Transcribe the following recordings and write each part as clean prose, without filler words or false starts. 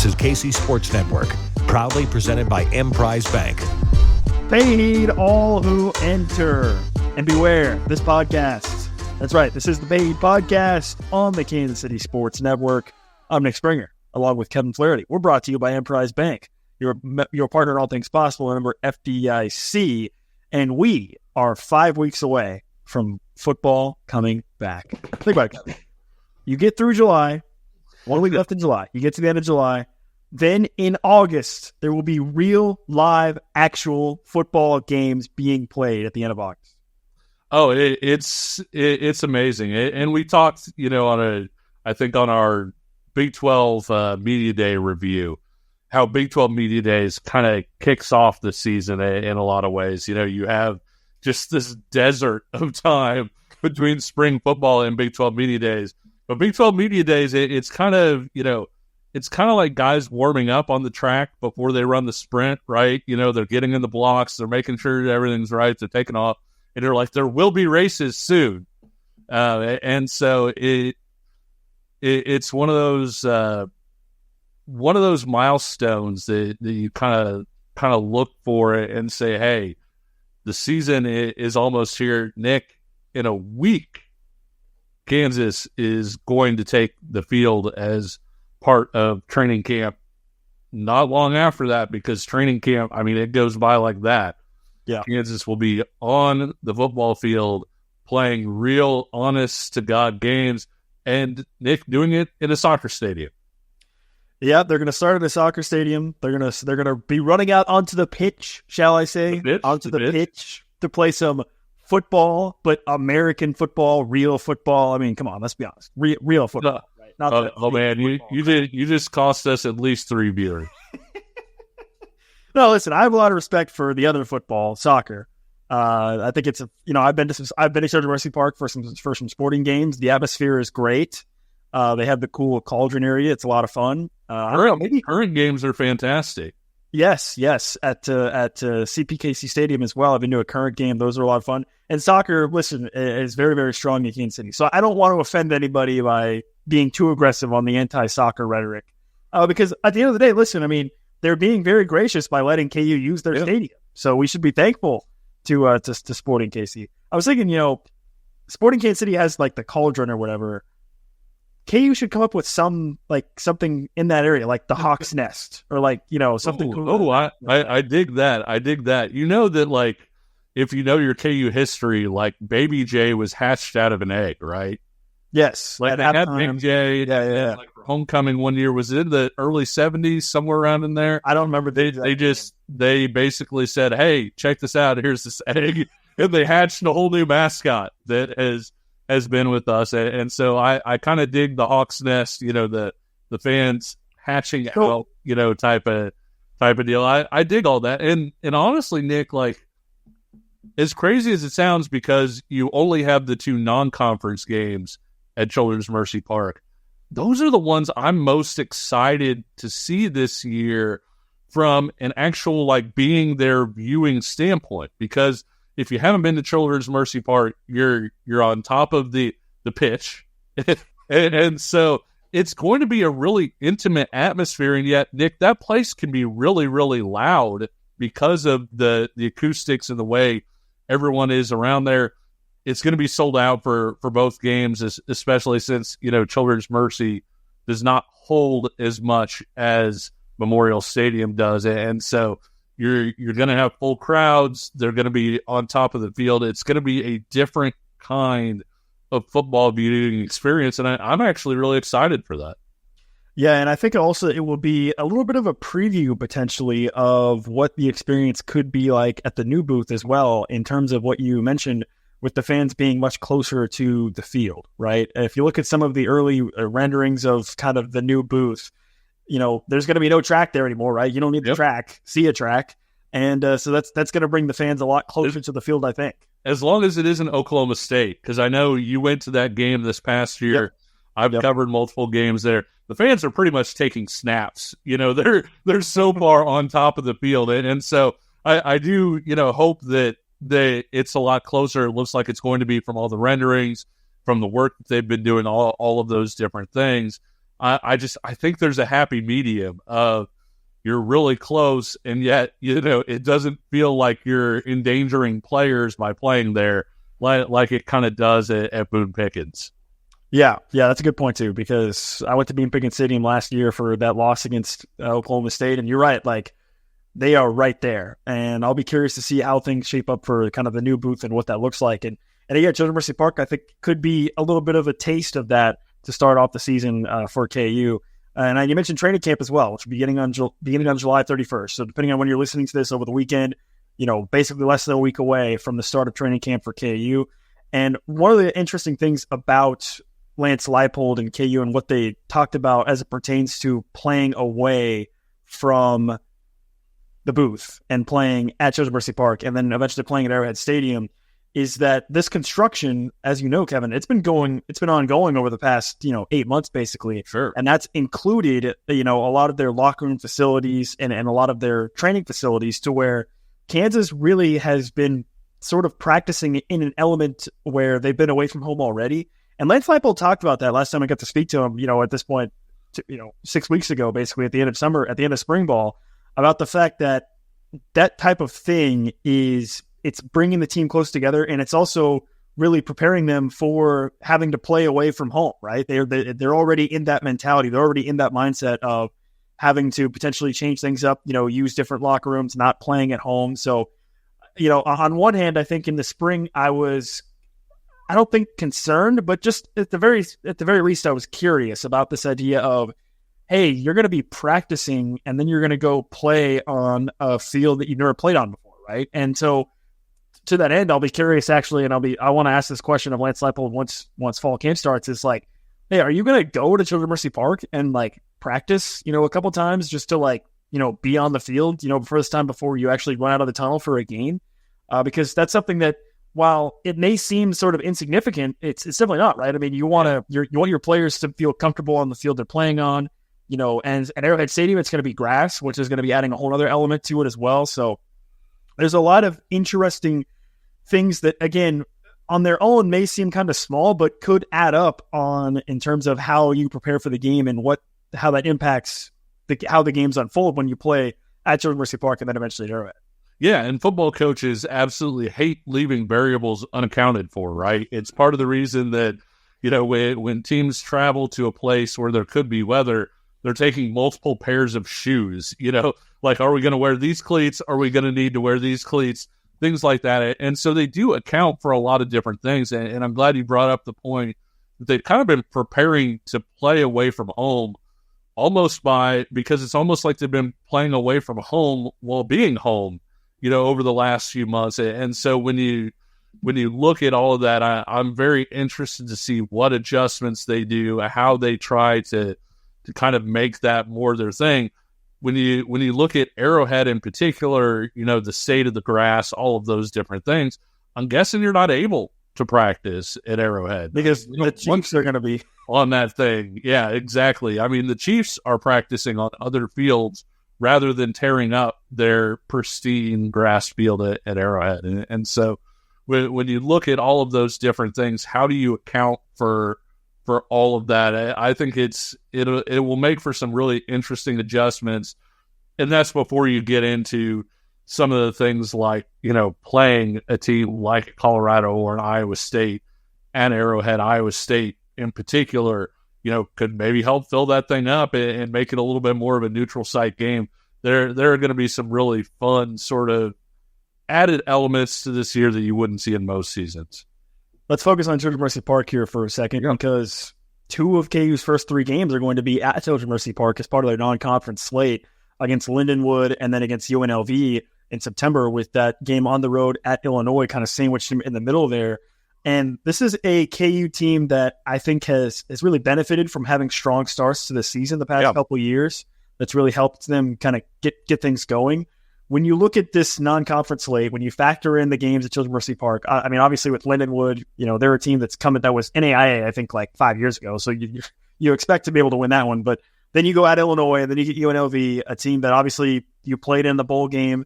is KC Sports Network, proudly presented by Emprise Bank. Paid all who enter. And beware, this podcast. That's right, this is the Paid Podcast on the Kansas City Sports Network. I'm Nick Springer, along with Kevin Flaherty. We're brought to you by Emprise Bank, your partner in all things possible, member FDIC. And we are 5 weeks away from football coming back. Think about it, Kevin. You get through July, 1 week left in July. You get to the end of July. Then in August, there will be real, live, actual football games being played at the end of August. Oh, it's amazing. And we talked, on our Big 12 Media Day review, how Big 12 Media Days kind of kicks off the season in a lot of ways. You have just this desert of time between spring football and Big 12 Media Days. But Big 12 Media Days, it's kind of like guys warming up on the track before they run the sprint, right? They're getting in the blocks, they're making sure everything's right, they're taking off, and they're like, there will be races soon. And so it's one of those milestones that you kind of look for it and say, hey, the season is almost here. Nick, in a week, Kansas is going to take the field as part of training camp. Not long after that, because training camp, it goes by like that. Yeah, Kansas will be on the football field playing real, honest-to-God games, and Nick doing it in a soccer stadium. Yeah, they're going to start at a soccer stadium. They're going to be running out onto the pitch, shall I say, onto the pitch to play some football, but American football, real football. Come on, let's be honest, real football. Right? Not man, you just cost us at least 3 viewers. No, listen, I have a lot of respect for the other football, soccer. I think it's I've been to Children's Mercy Park for some sporting games. The atmosphere is great. They have the cool cauldron area. It's a lot of fun. Current games are fantastic. Yes, at CPKC Stadium as well. I've been to a current game. Those are a lot of fun. And soccer, listen, is very, very strong in Kansas City. So I don't want to offend anybody by being too aggressive on the anti-soccer rhetoric. Because at the end of the day, listen, they're being very gracious by letting KU use their stadium. So we should be thankful to Sporting KC. I was thinking, Sporting Kansas City has like the cauldron or whatever. KU should come up with something in that area, like the Hawk's Nest, or something cool. I dig that. That if you know your KU history, Baby J was hatched out of an egg, right? Yes, they had Big J. Yeah. For homecoming one year, was it in the early 70s, somewhere around in there? I don't remember. They basically said, "Hey, check this out. Here's this egg," and they hatched a whole new mascot that has been with us, and so I kind of dig the Hawk's Nest, the fans hatching out, type of deal. I dig all that, and honestly, Nick, as crazy as it sounds, because you only have the 2 non-conference games at Children's Mercy Park, those are the ones I'm most excited to see this year from an actual being there viewing standpoint, because if you haven't been to Children's Mercy Park, you're on top of the pitch. and so it's going to be a really intimate atmosphere. And yet, Nick, that place can be really, really loud because of the acoustics and the way everyone is around there. It's going to be sold out for both games, especially since, Children's Mercy does not hold as much as Memorial Stadium does. And so you're going to have full crowds. They're going to be on top of the field. It's going to be a different kind of football viewing experience, and I'm actually really excited for that. Yeah, and I think also it will be a little bit of a preview potentially of what the experience could be like at the new booth as well, in terms of what you mentioned with the fans being much closer to the field, right? If you look at some of the early renderings of kind of the new booth, there's going to be no track there anymore, right? You don't need the track, see a track. And so that's going to bring the fans a lot closer to the field, I think. As long as it isn't Oklahoma State, because I know you went to that game this past year. Yep. I've covered multiple games there. The fans are pretty much taking snaps. They're so far on top of the field. And so I do, hope that it's a lot closer. It looks like it's going to be from all the renderings, from the work that they've been doing, all of those different things. I think there's a happy medium of you're really close, and yet, it doesn't feel like you're endangering players by playing there like it kind of does at Boone Pickens. Yeah, that's a good point too, because I went to Boone Pickens Stadium last year for that loss against Oklahoma State, and you're right, like they are right there, and I'll be curious to see how things shape up for kind of the new booth and what that looks like. And again, Children's Mercy Park, I think, could be a little bit of a taste of that to start off the season for KU. And you mentioned training camp as well, which will be beginning on July 31st. So depending on when you're listening to this over the weekend, basically less than a week away from the start of training camp for KU. And one of the interesting things about Lance Leipold and KU and what they talked about as it pertains to playing away from the booth and playing at Children's Mercy Park and then eventually playing at Arrowhead Stadium is that this construction, as you know, Kevin, it's been ongoing over the past, 8 months, basically. Sure. And that's included, a lot of their locker room facilities and a lot of their training facilities, to where Kansas really has been sort of practicing in an element where they've been away from home already. And Lance Leipold talked about that last time I got to speak to him, at this point, 6 weeks ago, basically at the end of spring ball, about the fact that type of thing it's bringing the team close together, and it's also really preparing them for having to play away from home, right? They're already in that mentality. They're already in that mindset of having to potentially change things up, use different locker rooms, not playing at home. So, on one hand, I think in the spring I don't think concerned, but just at the very least, I was curious about this idea of, hey, you're going to be practicing and then you're going to go play on a field that you've never played on before, right? And so, to that end, I'll be curious actually, and I want to ask this question of Lance Leipold once fall camp starts. Is like, hey, are you going to go to Children's Mercy Park and like practice, a couple times just to be on the field, for this time before you actually run out of the tunnel for a game? Because that's something that, while it may seem sort of insignificant, it's definitely not, right? I mean, you want your players to feel comfortable on the field they're playing on, and at Arrowhead Stadium, it's going to be grass, which is going to be adding a whole other element to it as well. So there's a lot of interesting things that, again, on their own may seem kind of small, but could add up in terms of how you prepare for the game and how that impacts how the games unfold when you play at Children's Mercy Park and then eventually at Arrowhead. Yeah, and football coaches absolutely hate leaving variables unaccounted for, right? It's part of the reason that, when teams travel to a place where there could be weather, they're taking multiple pairs of shoes, like, are we going to wear these cleats? Are we going to need to wear these cleats? Things like that. And so they do account for a lot of different things. And I'm glad you brought up the point that they've kind of been preparing to play away from home because it's almost like they've been playing away from home while being home, over the last few months. And so when you look at all of that, I'm very interested to see what adjustments they do, how they try to kind of make that more their thing. When you look at Arrowhead in particular, the state of the grass, all of those different things, I'm guessing you're not able to practice at Arrowhead because the Chiefs are going to be on that thing. Yeah, exactly. I mean, the Chiefs are practicing on other fields rather than tearing up their pristine grass field at Arrowhead. And so when you look at all of those different things, how do you account for all of that? I think it will make for some really interesting adjustments. And that's before you get into some of the things like, playing a team like Colorado or an Iowa State and Arrowhead. Iowa State in particular, could maybe help fill that thing up and make it a little bit more of a neutral site game. There are going to be some really fun sort of added elements to this year that you wouldn't see in most seasons. Let's focus on Children's Mercy Park here for a second, because 2 of KU's first 3 games are going to be at Children's Mercy Park as part of their non-conference slate, against Lindenwood and then against UNLV in September, with that game on the road at Illinois kind of sandwiched in the middle there. And this is a KU team that I think has really benefited from having strong starts to the season the past couple of years. That's really helped them kind of get things going. When you look at this non-conference slate, when you factor in the games at Children's Mercy Park, I mean, obviously with Lindenwood, they're a team that was NAIA, I think, like 5 years ago. So you expect to be able to win that one. But then you go at Illinois, and then you get UNLV, a team that obviously you played in the bowl game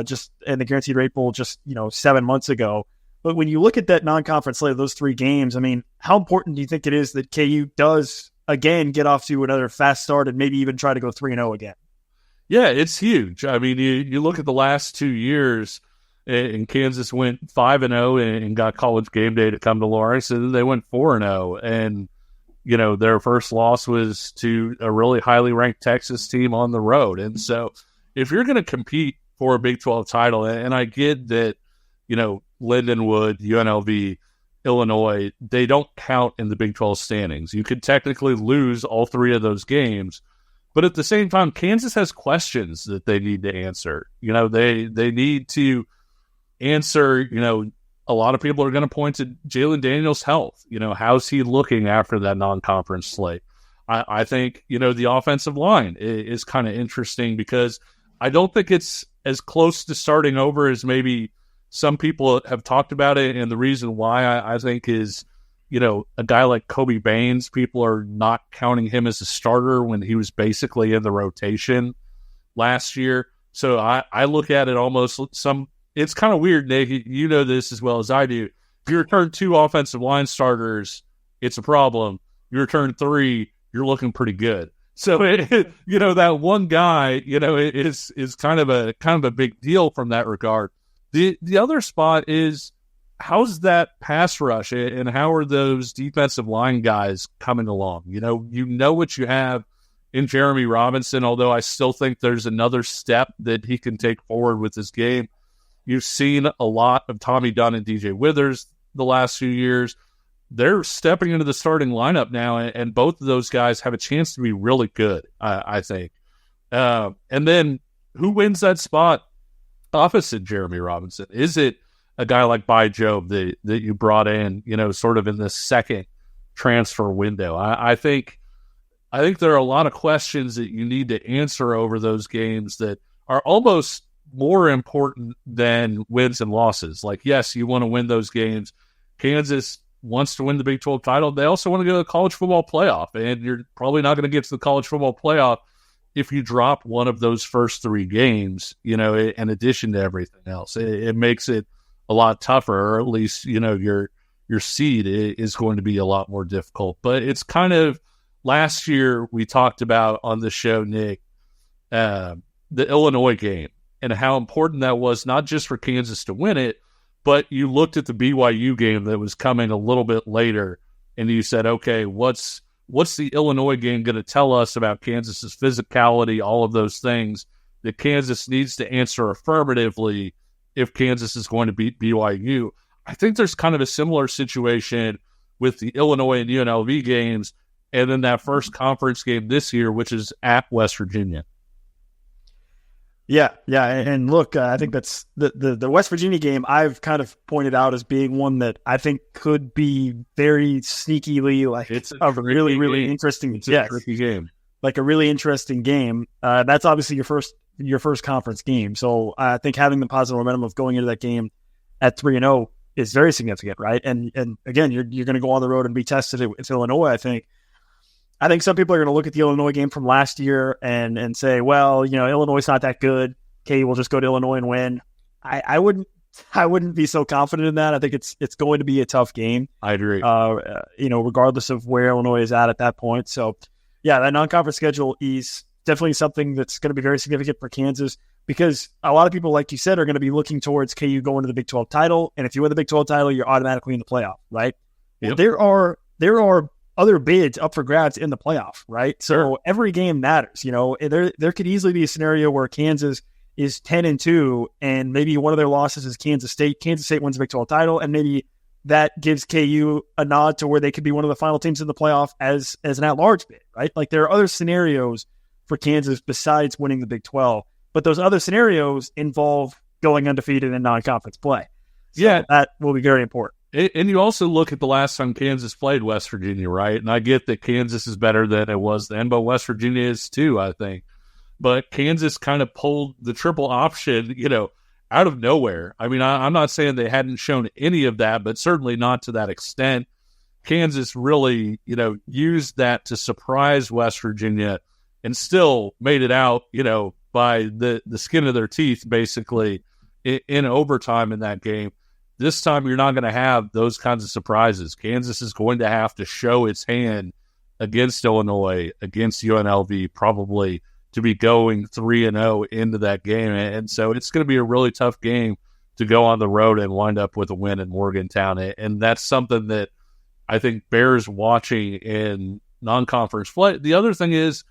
just in the Guaranteed Rate Bowl 7 months ago. But when you look at that non-conference slate of those 3 games, I mean, how important do you think it is that KU does again, get off to another fast start and maybe even try to go 3-0 again. Yeah, it's huge. I mean, you look at the last 2 years, and Kansas went 5-0 and got College Game Day to come to Lawrence, and then they went 4-0. And, their first loss was to a really highly ranked Texas team on the road. And so if you're going to compete for a Big 12 title, and I get that, Lindenwood, UNLV, Illinois, they don't count in the Big 12 standings. You could technically lose all three of those games. But at the same time, Kansas has questions that they need to answer. They need to answer, a lot of people are going to point to Jalen Daniels' health. How's he looking after that non-conference slate? I think, the offensive line is kind of interesting because I don't think it's as close to starting over as maybe some people have talked about it. And the reason why I think is, a guy like Kobe Baines, people are not counting him as a starter when he was basically in the rotation last year. So I look at it almost it's kind of weird, Nick. You know this as well as I do. If you return 2 offensive line starters, it's a problem. You return 3, you're looking pretty good. So that one guy, is kind of a big deal from that regard. The other spot is, how's that pass rush and how are those defensive line guys coming along? What you have in Jeremy Robinson, although I still think there's another step that he can take forward with his game. You've seen a lot of Tommy Dunn and DJ Withers the last few years. They're stepping into the starting lineup now, and both of those guys have a chance to be really good, I think. And then who wins that spot opposite Jeremy Robinson? Is it a guy like By Job that you brought in, sort of in this second transfer window? I think there are a lot of questions that you need to answer over those games that are almost more important than wins and losses. Like, yes, you want to win those games. Kansas wants to win the Big 12 title. They also want to go to the college football playoff, and you're probably not going to get to the college football playoff if you drop one of those first 3 games, in addition to everything else. It makes it a lot tougher, or at least, your seed is going to be a lot more difficult. But it's kind of, last year we talked about on the show, Nick, the Illinois game and how important that was, not just for Kansas to win it, but you looked at the BYU game that was coming a little bit later, and you said, okay, what's the Illinois game going to tell us about Kansas's physicality, all of those things that Kansas needs to answer affirmatively if Kansas is going to beat BYU. I think there's kind of a similar situation with the Illinois and UNLV games, and then that first conference game this year, which is at West Virginia. Yeah. And look, I think that's the West Virginia game I've kind of pointed out as being one that I think could be very sneakily it's a really, really interesting. It's a tricky game. Like a really interesting game. That's obviously your first conference game. So I think having the positive momentum of going into that game at 3-0 is very significant, right? And again, you're going to go on the road and be tested with Illinois, I think. I think some people are going to look at the Illinois game from last year and say, well, Illinois is not that good. Okay, we'll just go to Illinois and win. I wouldn't be so confident in that. I think it's going to be a tough game. I agree. Regardless of where Illinois is at that point. So, yeah, that non-conference schedule is definitely something that's going to be very significant for Kansas because a lot of people, like you said, are going to be looking towards KU going to the Big 12 title. And if you win the Big 12 title, you're automatically in the playoff, right? Yep. There are other bids up for grabs in the playoff, right? So every game matters. There could easily be a scenario where Kansas is 10-2 and maybe one of their losses is Kansas State. Kansas State wins the Big 12 title, and maybe that gives KU a nod to where they could be one of the final teams in the playoff as an at-large bid, right? Like there are other scenarios for Kansas besides winning the Big 12, but those other scenarios involve going undefeated in non-conference play. So that will be very important. And you also look at the last time Kansas played West Virginia, right? And I get that Kansas is better than it was then, but West Virginia is too, I think. But Kansas kind of pulled the triple option, out of nowhere. I mean, I'm not saying they hadn't shown any of that, but certainly not to that extent. Kansas really, used that to surprise West Virginia and still made it out, by the skin of their teeth, basically, in overtime in that game. This time, you're not going to have those kinds of surprises. Kansas is going to have to show its hand against Illinois, against UNLV, probably to be going 3-0 into that game. And so it's going to be a really tough game to go on the road and wind up with a win in Morgantown. And that's something that I think bears watching in non-conference play. The other thing is,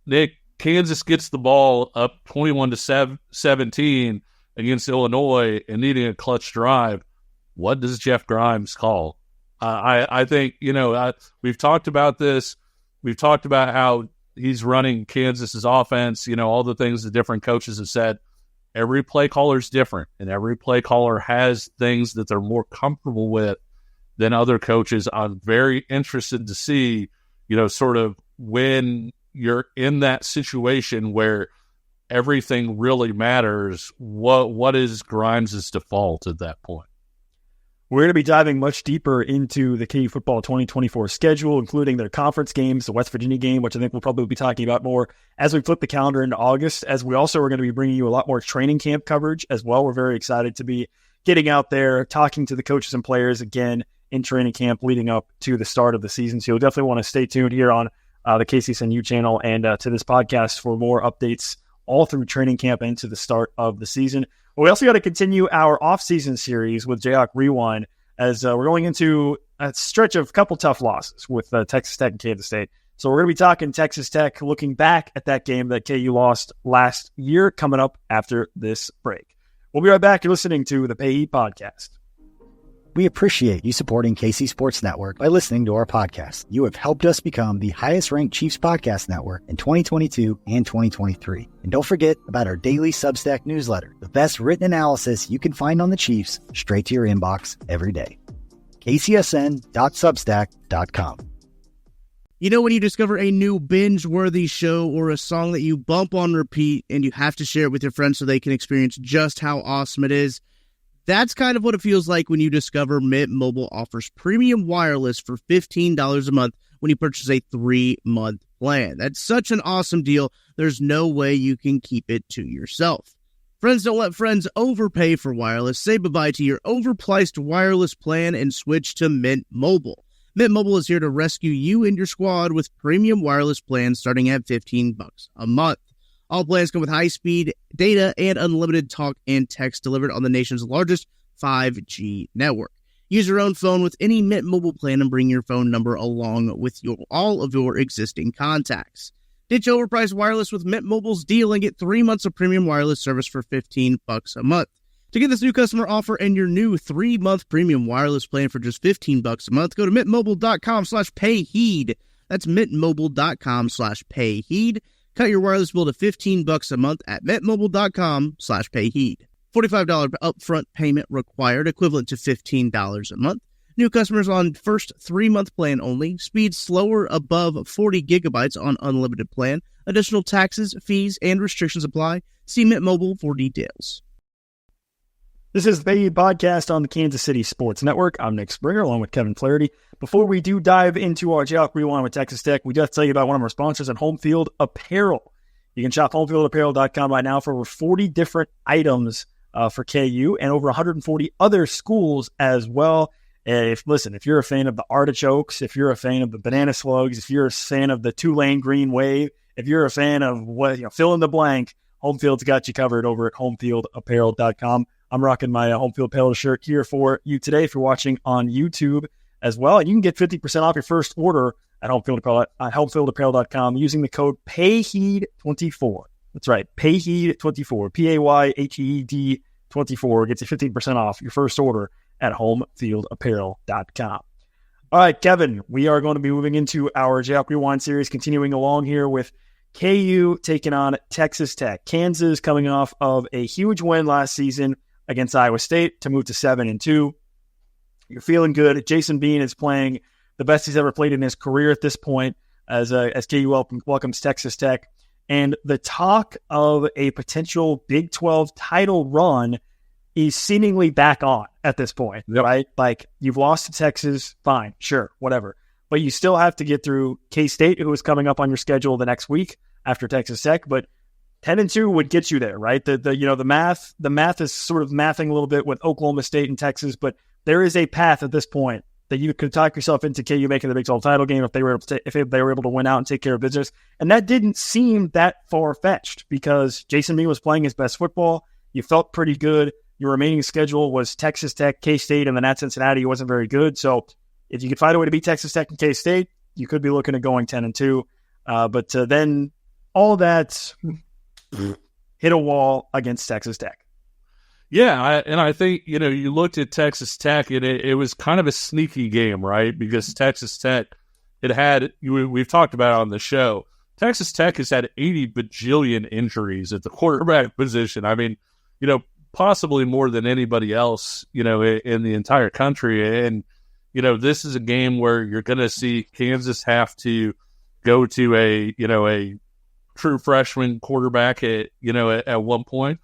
Nick, Kansas gets the ball up 21-17 against Illinois and needing a clutch drive. What does Jeff Grimes call? I think, we've talked about this. We've talked about how he's running Kansas's offense, all the things the different coaches have said. Every play caller is different, and every play caller has things that they're more comfortable with than other coaches. I'm very interested to see, sort of when you're in that situation where everything really matters, what is Grimes' default at that point? We're going to be diving much deeper into the KU football 2024 schedule, including their conference games, the West Virginia game, which I think we'll probably be talking about more as we flip the calendar into August, as we also are going to be bringing you a lot more training camp coverage as well. We're very excited to be getting out there, talking to the coaches and players again in training camp leading up to the start of the season. So you'll definitely want to stay tuned here on the KCSNU channel and to this podcast for more updates all through training camp and to the start of the season. But we also got to continue our off-season series with Jayhawk Rewind as we're going into a stretch of a couple tough losses with Texas Tech and Kansas State. So we're going to be talking Texas Tech, looking back at that game that KU lost last year, coming up after this break. We'll be right back. You're listening to the Pay Podcast. We appreciate you supporting KC Sports Network by listening to our podcast. You have helped us become the highest-ranked Chiefs podcast network in 2022 and 2023. And don't forget about our daily Substack newsletter, the best written analysis you can find on the Chiefs straight to your inbox every day. kcsn.substack.com. When you discover a new binge-worthy show or a song that you bump on repeat and you have to share it with your friends so they can experience just how awesome it is? That's kind of what it feels like when you discover Mint Mobile offers premium wireless for $15 a month when you purchase a 3-month plan. That's such an awesome deal. There's no way you can keep it to yourself. Friends don't let friends overpay for wireless. Say bye-bye to your overpriced wireless plan and switch to Mint Mobile. Mint Mobile is here to rescue you and your squad with premium wireless plans starting at $15 a month. All plans come with high-speed data and unlimited talk and text delivered on the nation's largest 5G network. Use your own phone with any Mint Mobile plan and bring your phone number along with all of your existing contacts. Ditch overpriced wireless with Mint Mobile's deal and get 3 months of premium wireless service for $15 a month. To get this new customer offer and your new 3-month premium wireless plan for just $15 a month, go to mintmobile.com/payheed. That's mintmobile.com/payheed. Cut your wireless bill to $15 a month at mintmobile.com/payheed. $45 upfront payment required, equivalent to $15 a month. New customers on first 3-month plan only. Speed slower above 40 gigabytes on unlimited plan. Additional taxes, fees, and restrictions apply. See Mint Mobile for details. This is the Pay Podcast on the Kansas City Sports Network. I'm Nick Springer, along with Kevin Flaherty. Before we do dive into our Jayhawk Rewind with Texas Tech, we just tell you about one of our sponsors at Home Field Apparel. You can shop homefieldapparel.com right now for over 40 different items for KU and over 140 other schools as well. If you're a fan of the artichokes, if you're a fan of the banana slugs, if you're a fan of the Tulane Green Wave, if you're a fan of fill in the blank, Home Field's got you covered over at homefieldapparel.com. I'm rocking my Home Field Apparel shirt here for you today if you're watching on YouTube as well. And you can get 50% off your first order at homefieldapparel.com using the code PAYHEED24. That's right, PAYHEED24. PAYHEED 24 gets you 15% off your first order at homefieldapparel.com. All right, Kevin, we are going to be moving into our Jayhawk Rewind series, continuing along here with KU taking on Texas Tech. Kansas coming off of a huge win last season against Iowa State to move to 7-2. You're feeling good. Jason Bean is playing the best he's ever played in his career at this point as KU welcomes Texas Tech. And the talk of a potential Big 12 title run is seemingly back on at this point, right? Like, you've lost to Texas, fine, sure, whatever. But you still have to get through K-State, who is coming up on your schedule the next week after Texas Tech. But 10-2 would get you there, right? The math is sort of mathing a little bit with Oklahoma State and Texas, but there is a path at this point that you could talk yourself into KU making the Big 12 title game if they were able to win out and take care of business. And that didn't seem that far-fetched because Jason Bean was playing his best football. You felt pretty good. Your remaining schedule was Texas Tech, K-State, and then at Cincinnati. It wasn't very good. So if you could find a way to beat Texas Tech and K-State, you could be looking at going 10-2. But then all that hit a wall against Texas Tech. Yeah, I think, you looked at Texas Tech, and it was kind of a sneaky game, right? Because Texas Tech, we've talked about it on the show, Texas Tech has had 80 bajillion injuries at the quarterback position. I mean, possibly more than anybody else, in the entire country. And, this is a game where you're going to see Kansas have to go to a true freshman quarterback at one point.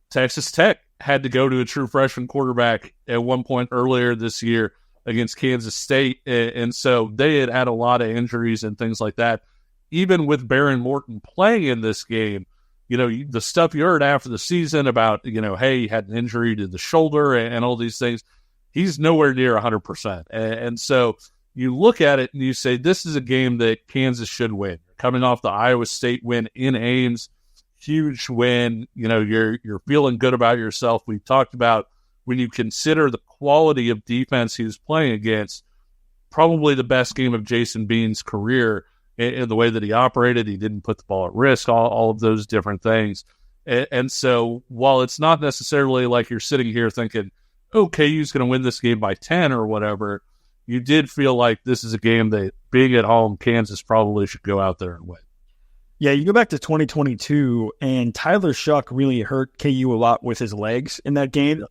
Texas Tech had to go to a true freshman quarterback at one point earlier this year against Kansas State. And so they had a lot of injuries and things like that. Even with Baron Morton playing in this game, the stuff you heard after the season about, hey, he had an injury to the shoulder and all these things, he's nowhere near 100%. And so you look at it and you say, this is a game that Kansas should win. Coming off the Iowa State win in Ames, huge win. You're feeling good about yourself. We've talked about when you consider the quality of defense he was playing against, probably the best game of Jason Bean's career in the way that he operated. He didn't put the ball at risk, all of those different things. And so while it's not necessarily like you're sitting here thinking, oh, KU's going to win this game by 10 or whatever, you did feel like this is a game that, being at home, Kansas probably should go out there and win. Yeah, you go back to 2022, and Tyler Shuck really hurt KU a lot with his legs in that game.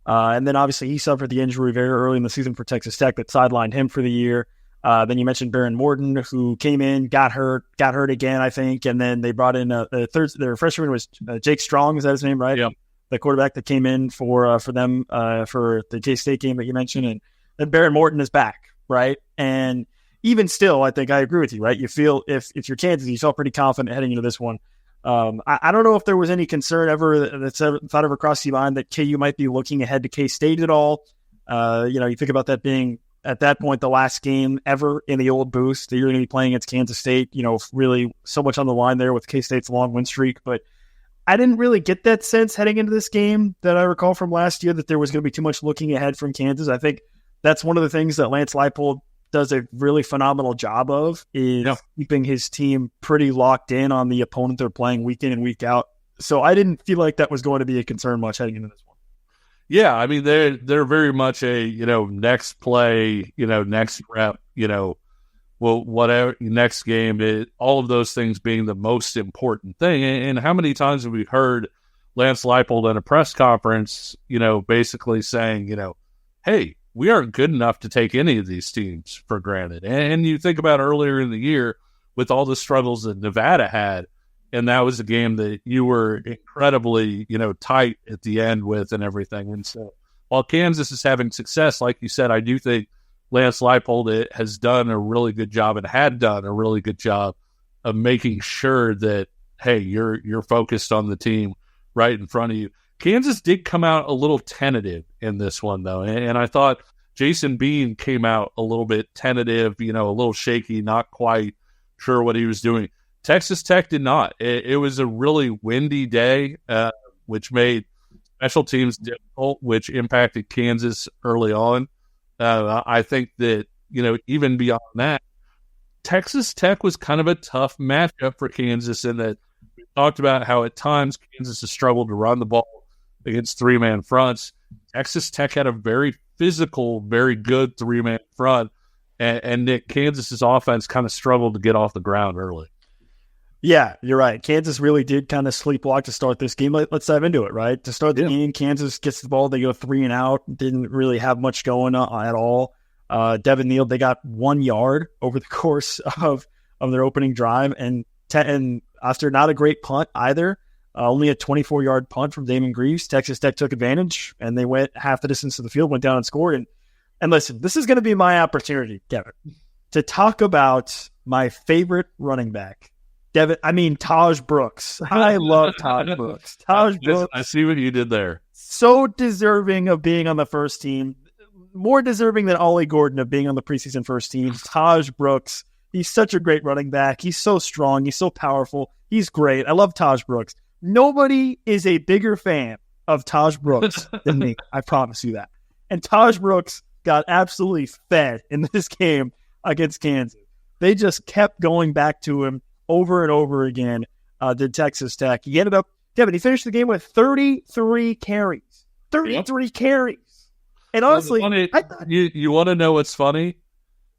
And then obviously he suffered the injury very early in the season for Texas Tech that sidelined him for the year. Then you mentioned Baron Morton, who came in, got hurt again, I think. And then they brought in their freshman was Jake Strong. Is that his name, right? Yeah. The quarterback that came in for them for the K-State game that you mentioned. And then Baron Morton is back, right? And even still, I think I agree with you, right? You feel if you're Kansas, you felt pretty confident heading into this one. I don't know if there was any concern that's ever crossed your mind that KU might be looking ahead to K-State at all. You think about that being at that point the last game ever in the old boost that you're going to be playing against Kansas State. Really so much on the line there with K-State's long win streak. But I didn't really get that sense heading into this game that I recall from last year that there was going to be too much looking ahead from Kansas. I think that's one of the things that Lance Leipold does a really phenomenal job of is keeping his team pretty locked in on the opponent they're playing week in and week out. So I didn't feel like that was going to be a concern much heading into this one. Yeah, I mean, they're very much a, next play, next rep, whatever, next game, all of those things being the most important thing. And how many times have we heard Lance Leipold in a press conference, basically saying, hey, we aren't good enough to take any of these teams for granted. And you think about earlier in the year with all the struggles that Nevada had, and that was a game that you were incredibly, tight at the end with and everything. And so while Kansas is having success, like you said, I do think Lance Leipold has done a really good job and had done a really good job of making sure that, hey, you're focused on the team right in front of you. Kansas did come out a little tentative in this one, though, and I thought Jason Bean came out a little bit tentative, a little shaky, not quite sure what he was doing. Texas Tech did not. It was a really windy day, which made special teams difficult, which impacted Kansas early on. I think that, even beyond that, Texas Tech was kind of a tough matchup for Kansas in that we talked about how at times Kansas has struggled to run the ball against three-man fronts. Texas Tech had a very physical, very good three-man front, and Nick, Kansas's offense kind of struggled to get off the ground early. Yeah, you're right. Kansas really did kind of sleepwalk to start this game. Let's dive into it, right? To start the game, Kansas gets the ball. They go 3 and out. Didn't really have much going on at all. Devin Neal, they got 1 yard over the course of their opening drive. And after not a great punt either, only a 24-yard punt from Damon Greaves, Texas Tech took advantage, and they went half the distance to the field, went down and scored. And listen, this is going to be my opportunity, Kevin, to talk about my favorite running back. Taj Brooks. I love Taj Brooks. Taj Brooks. I see what you did there. So deserving of being on the first team. more deserving than Ollie Gordon of being on the preseason first team, Taj Brooks. He's such a great running back. He's so strong. He's so powerful. He's great. I love Taj Brooks. Nobody is a bigger fan of Taj Brooks than me. I promise you that. And Taj Brooks got absolutely fed in this game against Kansas. They just kept going back to him over and over again, did Texas Tech. He ended up, Kevin, he finished the game with 33 carries. 33 carries. And honestly, you want to know what's funny?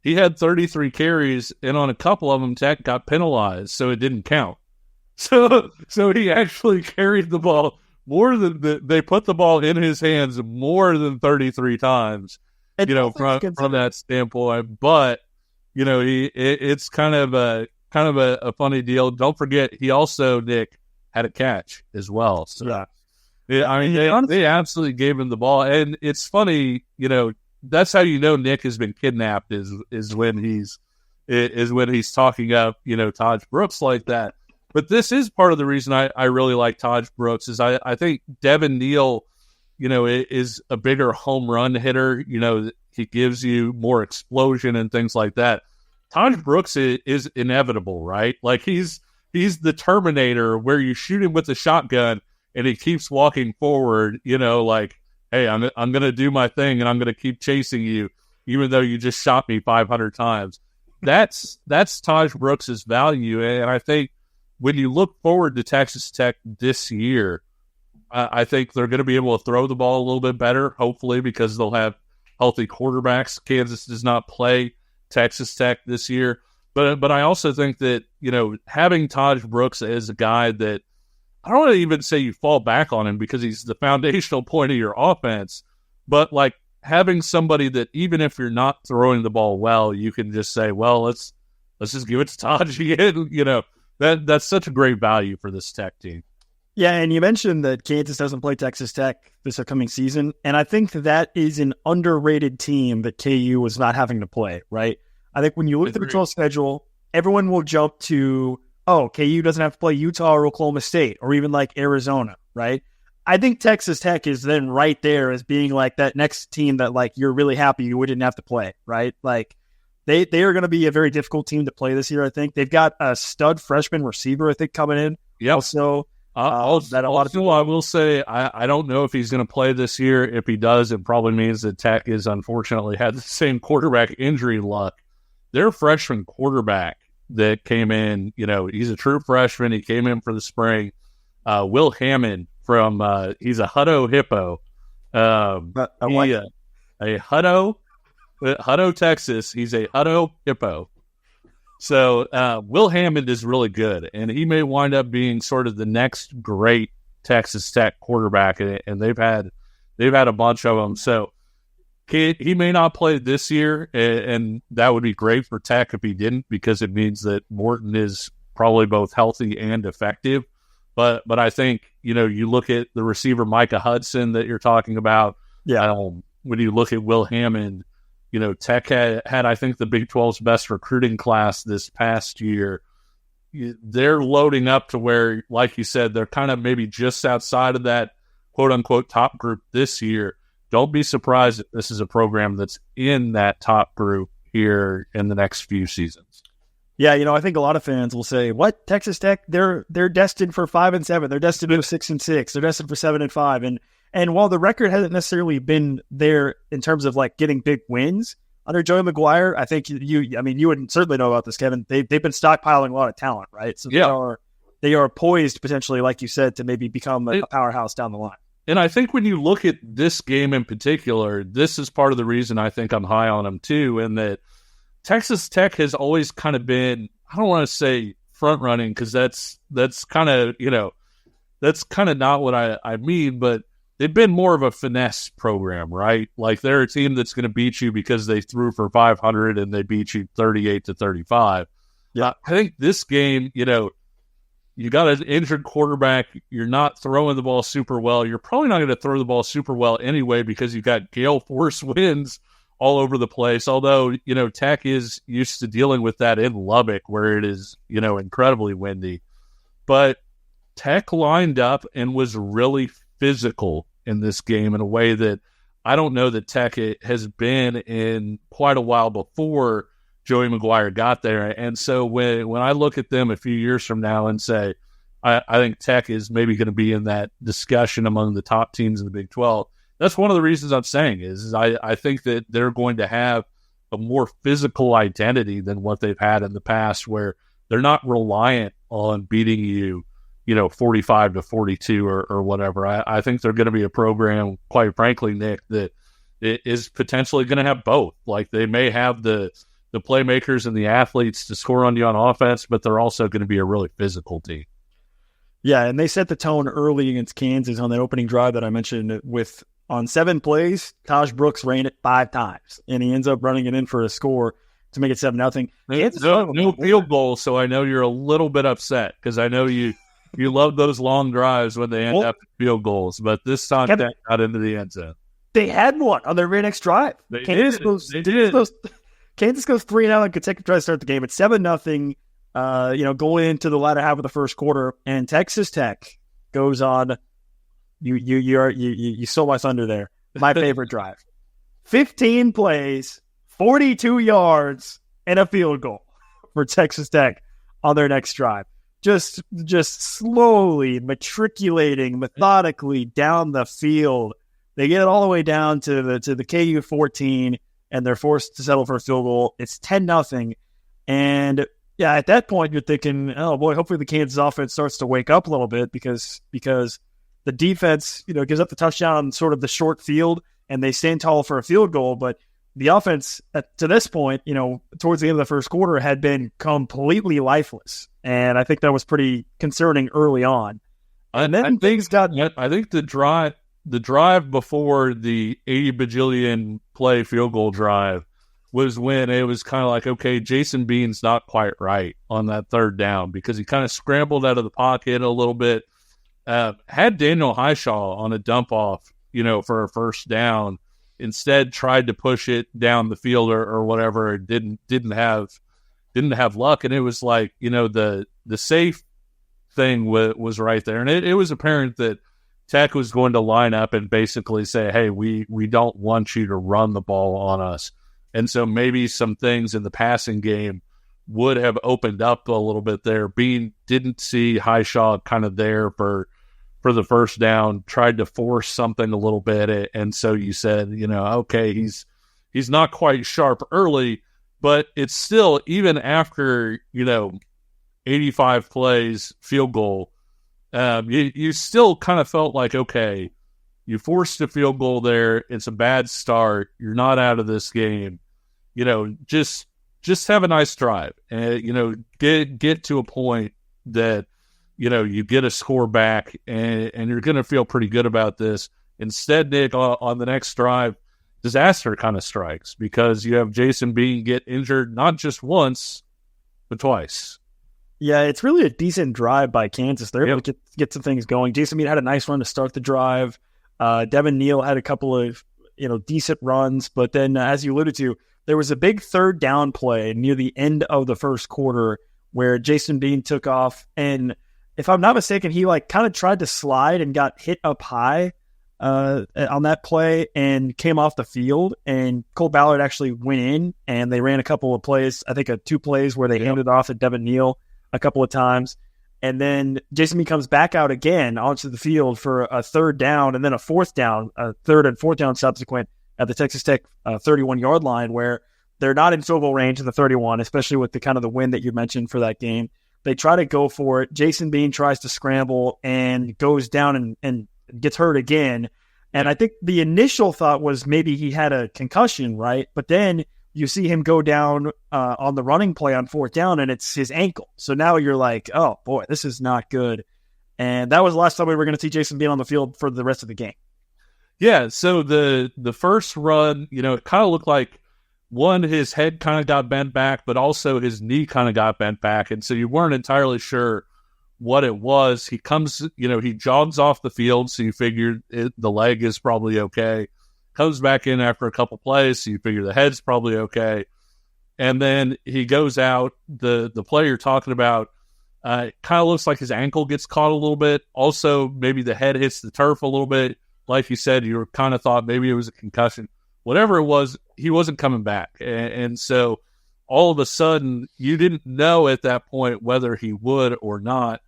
He had 33 carries, and on a couple of them, Tech got penalized, so it didn't count. So he actually carried the ball more than they put the ball in his hands more than 33 times. And from that standpoint, but it's kind of a funny deal. Don't forget, he also, Nick, had a catch as well. So they absolutely gave him the ball, and it's funny, that's how Nick has been kidnapped is when he's talking up Taj Brooks like that. But this is part of the reason I really like Taj Brooks is I think Devin Neal is a bigger home run hitter. He gives you more explosion and things like that. Taj Brooks is inevitable, right? Like he's the Terminator where you shoot him with a shotgun and he keeps walking forward, like, hey, I'm going to do my thing and I'm going to keep chasing you, even though you just shot me 500 times. That's Taj Brooks' value. And I think when you look forward to Texas Tech this year, I think they're going to be able to throw the ball a little bit better, hopefully, because they'll have healthy quarterbacks. Kansas does not play Texas Tech this year. But I also think that, having Taj Brooks as a guy that I don't want to even say you fall back on him because he's the foundational point of your offense, but like having somebody that even if you're not throwing the ball well, you can just say, well, let's just give it to Taj again. That's such a great value for this Tech team. Yeah, and you mentioned that Kansas doesn't play Texas Tech this upcoming season, and I think that is an underrated team that KU was not having to play, right? I think when you look at the control schedule, everyone will jump to, oh, KU doesn't have to play Utah or Oklahoma State or even like Arizona, right? I think Texas Tech is then right there as being like that next team that like you're really happy you didn't have to play, right? Like they are going to be a very difficult team to play this year, I think. They've got a stud freshman receiver, I think, coming in. Yep. Also, I will say I don't know if he's going to play this year. If he does, it probably means that Tech is unfortunately had the same quarterback injury luck. Their freshman quarterback that came in, he's a true freshman. He came in for the spring. Will Hammond from he's a Hutto Hippo. A Hutto, Texas. He's a Hutto Hippo. So Will Hammond is really good, and he may wind up being sort of the next great Texas Tech quarterback, and they've had a bunch of them. So he may not play this year, and that would be great for Tech if he didn't, because it means that Morton is probably both healthy and effective. But I think you look at the receiver Micah Hudson that you're talking about. Yeah. When you look at Will Hammond. Tech had, I think, the Big 12's best recruiting class this past year. They're loading up to where, like you said, they're kind of maybe just outside of that quote-unquote top group this year. Don't be surprised if this is a program that's in that top group here in the next few seasons. Yeah, I think a lot of fans will say, what, Texas Tech? They're destined for 5-7. They're destined for 6-6. They're destined for 7-5. And while the record hasn't necessarily been there in terms of like getting big wins under Joey McGuire, I think you would certainly know about this, Kevin. They've been stockpiling a lot of talent, right? So they are poised potentially, like you said, to maybe become a powerhouse down the line. And I think when you look at this game in particular, this is part of the reason I think I'm high on them too, in that Texas Tech has always kind of been, I don't want to say front running because that's kind of that's kind of not what I mean, but they've been more of a finesse program, right? Like they're a team that's going to beat you because they threw for 500 and they beat you 38-35. Yeah, I think this game, you got an injured quarterback. You're not throwing the ball super well. You're probably not going to throw the ball super well anyway because you've got gale force winds all over the place. Although, Tech is used to dealing with that in Lubbock where it is, incredibly windy. But Tech lined up and was really physical in this game in a way that I don't know that Tech has been in quite a while before Joey McGuire got there. And so when I look at them a few years from now and say, I think Tech is maybe going to be in that discussion among the top teams in the Big 12, that's one of the reasons I'm saying is I think that they're going to have a more physical identity than what they've had in the past, where they're not reliant on beating you, 45-42 or whatever. I think they're going to be a program, quite frankly, Nick, that is potentially going to have both. Like, they may have the playmakers and the athletes to score on you on offense, but they're also going to be a really physical team. Yeah, and they set the tone early against Kansas on that opening drive that I mentioned with, on 7 plays, Taj Brooks ran it 5 times, and he ends up running it in for a score to make it 7-0. No field goal, so I know you're a little bit upset because I know you love those long drives when they end up in field goals, but this time Tech got into the end zone. They had one on their very next drive. Kansas goes 3-0 on consecutive drive to start the game. It's 7-0. Going into the latter half of the first quarter, and Texas Tech goes on. You stole my thunder there. My favorite drive. 15 plays, 42 yards, and a field goal for Texas Tech on their next drive. Just slowly matriculating methodically down the field. They get it all the way down to the KU 14, and they're forced to settle for a field goal. It's 10-0, and yeah, at that point you're thinking, oh boy, hopefully the Kansas offense starts to wake up a little bit because the defense, gives up the touchdown on sort of the short field, and they stand tall for a field goal. But the offense, to this point, towards the end of the first quarter, had been completely lifeless, and I think that was pretty concerning early on. And then I think the drive before the 80 bajillion play field goal drive was when it was kind of like, okay, Jason Bean's not quite right on that third down because he kind of scrambled out of the pocket a little bit. Had Daniel Highshaw on a dump off, for a first down, instead tried to push it down the field or whatever. Didn't have luck, and it was like the safe thing was right there, and it was apparent that Tech was going to line up and basically say, hey, we don't want you to run the ball on us, and so maybe some things in the passing game would have opened up a little bit there. Bean didn't see Highshaw kind of there for the first down, tried to force something a little bit. And so you said, okay, he's not quite sharp early, but it's still, even after, 85 plays field goal, you still kind of felt like, okay, you forced a field goal there. It's a bad start. You're not out of this game. Just have a nice drive and, get to a point that, you get a score back and you're going to feel pretty good about this. Instead, Nick, on the next drive, disaster kind of strikes because you have Jason Bean get injured not just once, but twice. Yeah, it's really a decent drive by Kansas. They're able to get some things going. Jason Bean had a nice run to start the drive. Devin Neal had a couple of decent runs, but then as you alluded to, there was a big third down play near the end of the first quarter where Jason Bean took off, and if I'm not mistaken, he kind of tried to slide and got hit up high on that play and came off the field, and Cole Ballard actually went in, and they ran a couple of plays, I think 2 plays where they handed off at Devin Neal a couple of times, and then Jason Bean comes back out again onto the field for a third down and then a fourth down, a third and fourth down subsequent at the Texas Tech 31-yard line, where they're not in field goal range of the 31, especially with the kind of the wind that you mentioned for that game. They try to go for it. Jason Bean tries to scramble and goes down and gets hurt again. And I think the initial thought was maybe he had a concussion, right? But then you see him go down on the running play on fourth down, and it's his ankle. So now you're like, oh, boy, this is not good. And that was the last time we were going to see Jason Bean on the field for the rest of the game. Yeah, so the first run, it kind of looked like, one, his head kind of got bent back, but also his knee kind of got bent back. And so you weren't entirely sure what it was. He comes, he jogs off the field, so you figured the leg is probably okay. Comes back in after a couple plays, so you figure the head's probably okay. And then he goes out. The play you're talking about kind of looks like his ankle gets caught a little bit. Also, maybe the head hits the turf a little bit. like you said, you were kind of thought maybe it was a concussion. Whatever it was, he wasn't coming back. And so all of a sudden, you didn't know at that point whether he would or not.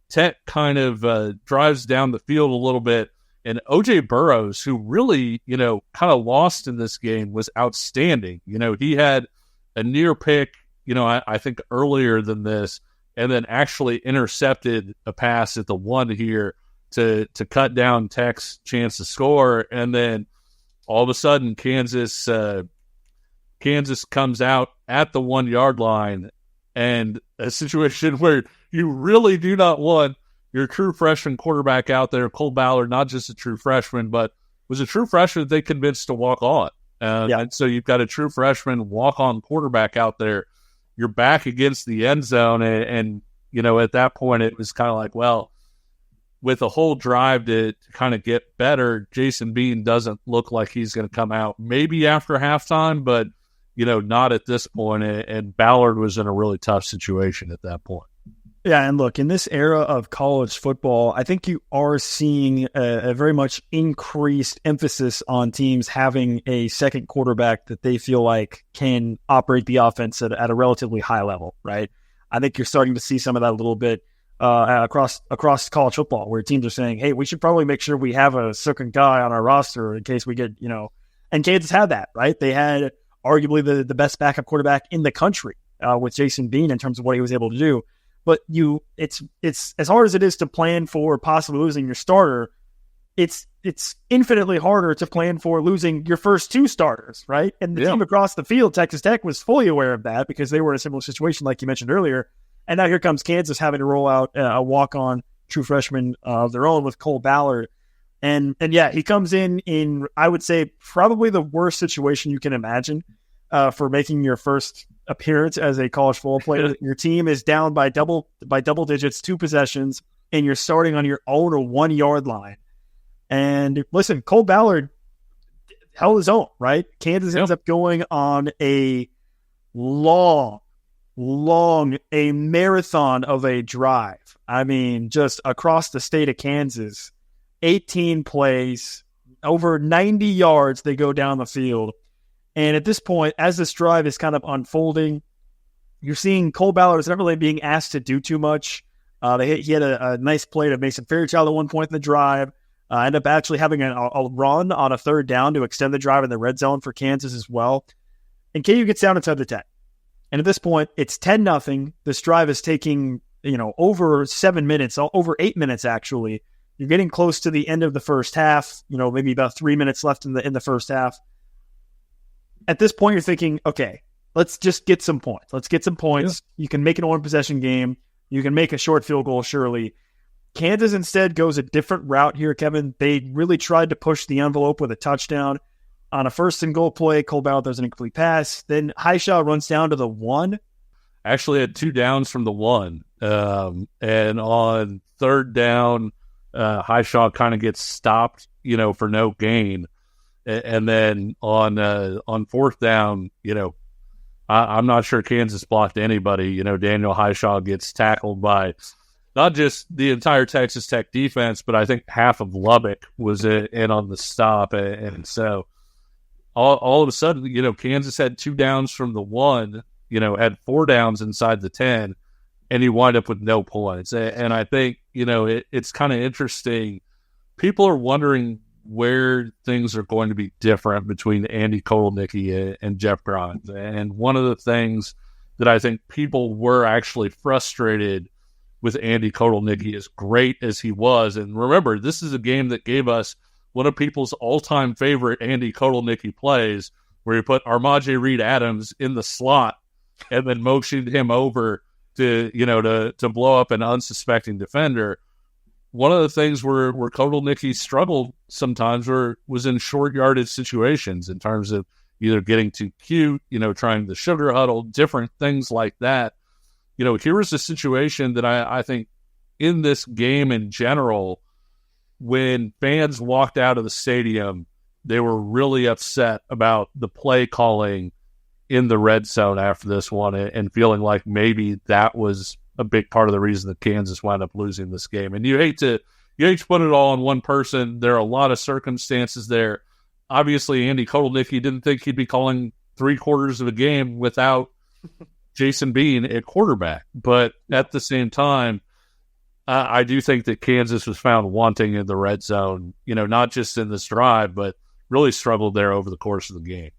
Tech kind of drives down the field a little bit, and O.J. Burrows, who really, kind of lost in this game, was outstanding. He had a near pick, I think earlier than this, and then actually intercepted a pass at the 1 here to cut down Tech's chance to score. And then all of a sudden, Kansas comes out at the 1 yard line, and a situation where you really do not want your true freshman quarterback out there, Cole Ballard, not just a true freshman, but was a true freshman that they convinced to walk on. And so you've got a true freshman walk-on quarterback out there. You're back against the end zone, and at that point, it was kind of like, well, with a whole drive to kind of get better, Jason Bean doesn't look like he's going to come out maybe after halftime, but, not at this point. And Ballard was in a really tough situation at that point. Yeah, and look, in this era of college football, I think you are seeing a very much increased emphasis on teams having a second quarterback that they feel like can operate the offense at a relatively high level, right? I think you're starting to see some of that a little bit across college football, where teams are saying, hey, we should probably make sure we have a second guy on our roster in case we get, and Kansas had that, right? They had arguably the best backup quarterback in the country with Jason Bean in terms of what he was able to do. But it's as hard as it is to plan for possibly losing your starter, it's infinitely harder to plan for losing your first 2 starters, right? And the team across the field, Texas Tech, was fully aware of that because they were in a similar situation like you mentioned earlier. And now here comes Kansas having to roll out a walk-on true freshman of their own with Cole Ballard. And yeah, he comes in, I would say, probably the worst situation you can imagine for making your first appearance as a college football player. Your team is down by double digits, 2 possessions, and you're starting on your own 1 yard line. And listen, Cole Ballard held his own, right? Kansas ends up going on a long, a marathon of a drive. I mean, just across the state of Kansas, 18 plays, over 90 yards they go down the field. And at this point, as this drive is kind of unfolding, you're seeing Cole Ballard is not really being asked to do too much. He had a nice play to Mason Fairchild at one point in the drive. Ended up actually having a run on a 3rd down to extend the drive in the red zone for Kansas as well. And KU gets down inside the 10. And at this point, it's 10-0. This drive is taking, over 7 minutes, over 8 minutes actually. You're getting close to the end of the first half, maybe about 3 minutes left in the first half. At this point, you're thinking, okay, let's just get some points. Let's get some points. Yeah. You can make an 1-possession game. You can make a short field goal, surely. Kansas instead goes a different route here, Kevin. They really tried to push the envelope with a touchdown. On a 1st and goal play, Cole Ballard throws an incomplete pass. Then Highshaw runs down to the 1. Actually had 2 downs from the 1. And on 3rd down, Highshaw kind of gets stopped, for no gain. And then on 4th down, I'm not sure Kansas blocked anybody. Daniel Highshaw gets tackled by not just the entire Texas Tech defense, but I think half of Lubbock was in on the stop. And so all of a sudden, Kansas had 2 downs from the 1, had 4 downs inside the 10, and you wind up with no points. And I think, it's kind of interesting. People are wondering where things are going to be different between Andy Kotelnicki and Jeff Grimes. And one of the things that I think people were actually frustrated with Andy Kotelnicki, as great as he was. And remember, this is a game that gave us one of people's all-time favorite Andy Kotelnicki plays, where he put Armaje Reed Adams in the slot and then motioned him over to blow up an unsuspecting defender. One of the things where Kotelnicki struggled sometimes was in short yardage situations in terms of either getting too cute, trying the sugar huddle, different things like that. Here was a situation that I think in this game in general, when fans walked out of the stadium, they were really upset about the play calling in the red zone after this one and feeling like maybe that was a big part of the reason that Kansas wound up losing this game. And you hate to you hate to put it all on one person. There are a lot of circumstances there. Obviously, Andy Kotelnicki didn't think he'd be calling 3/4 of a game without Jason Bean at quarterback. But at the same time, I do think that Kansas was found wanting in the red zone, not just in this drive, but really struggled there over the course of the game.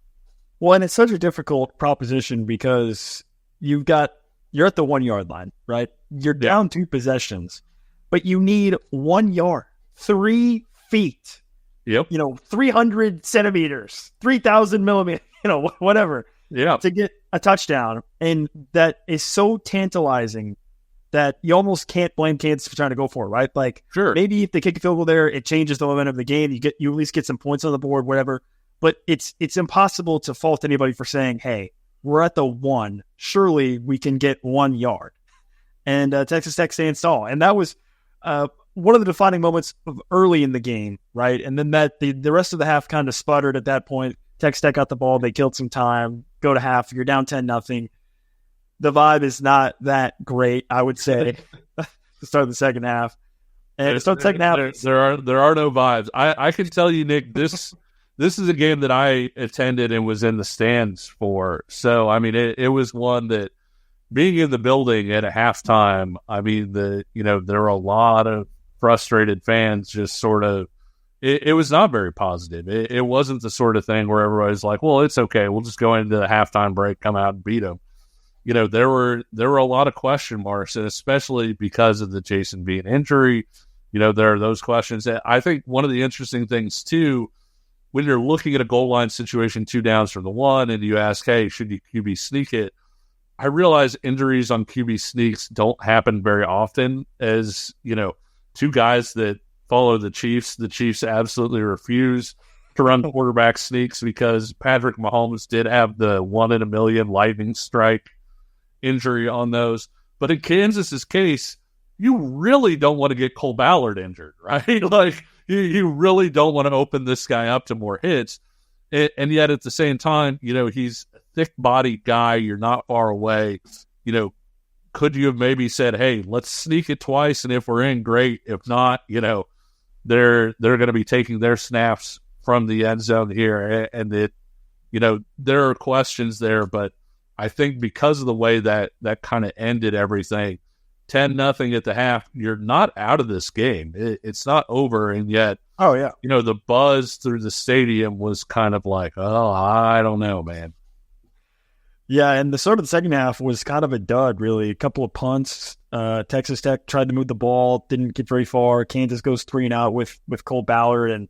Well, and it's such a difficult proposition because you're at the 1 yard line, right? You're down 2 possessions, but you need 1 yard, 3 feet. Yep. 300 centimeters, 3,000 millimeters, whatever. Yeah. To get a touchdown. And that is so tantalizing that you almost can't blame Kansas for trying to go for it, right? Like, sure, maybe if they kick a field goal there, it changes the momentum of the game. You at least get some points on the board, whatever. But it's impossible to fault anybody for saying, hey, we're at the 1. Surely we can get 1 yard. And Texas Tech stands tall. And that was one of the defining moments of early in the game, right? And then the rest of the half kind of sputtered at that point. Texas Tech got the ball. They killed some time. Go to half. You're down 10-0. The vibe is not that great, I would say, to start the second half. And to start the second half, there are no vibes. I can tell you, Nick, this is a game that I attended and was in the stands for. So I mean, it was one that, being in the building at a halftime, I mean, there were a lot of frustrated fans. Just sort of, it was not very positive. It wasn't the sort of thing where everybody's like, well, it's okay, we'll just go into the halftime break, come out and beat them. There were a lot of question marks, and especially because of the Jason Bean injury, there are those questions. I think one of the interesting things too, when you're looking at a goal line situation, 2 downs from the 1, and you ask, hey, should you QB sneak it? I realize injuries on QB sneaks don't happen very often. As 2 guys that follow the Chiefs absolutely refuse to run quarterback sneaks because Patrick Mahomes did have the 1 in a million lightning strike injury on those. But in Kansas's case, you really don't want to get Cole Ballard injured, right? Like, you really don't want to open this guy up to more hits. And yet at the same time, he's a thick-bodied guy. You're not far away. Could you have maybe said, hey, let's sneak it twice, and if we're in, great. If not, they're going to be taking their snaps from the end zone here. And there are questions there, but I think because of the way that kind of ended everything, 10-0 at the half, you're not out of this game. It's not over, and yet, oh yeah, the buzz through the stadium was kind of like, oh, I don't know, man. Yeah, and the start of the second half was kind of a dud, really. A couple of punts. Texas Tech tried to move the ball, didn't get very far. Kansas goes 3-and-out with Cole Ballard, and